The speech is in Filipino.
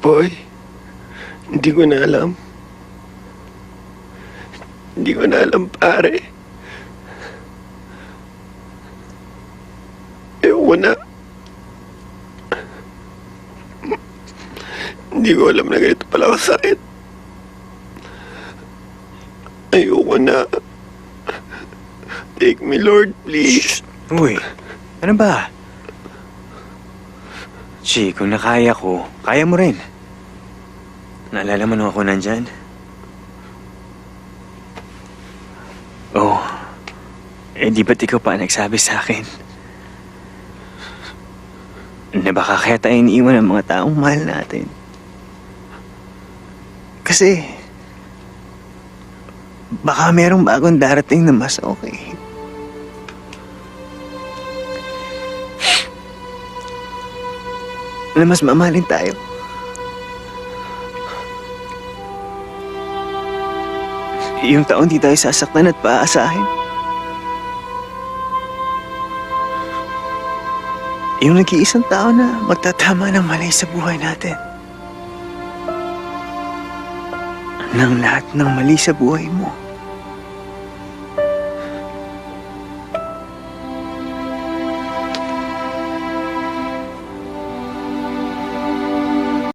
Boy, hindi ko na alam. Hindi ko na alam, pare. Ewan ko na. Hindi ko alam na ganito pala kasakit. Ayoko na. Take me, Lord, please. Uy, ano ba? Chi, kung nakaya ko, kaya mo rin. Naalala mo nung ako nandyan? Oh, di ba't ikaw pa nagsabi sa akin? Na baka kaya tayo iniiwan ng mga taong mahal natin. Kasi, baka merong bagong darating na mas okay. Na mas mamahalin tayo. Yung taon di tayo sasaktan at paaasahin. Yung nag-iisang tao na magtatama ng mali sa buhay natin. Nang lahat ng mali sa buhay mo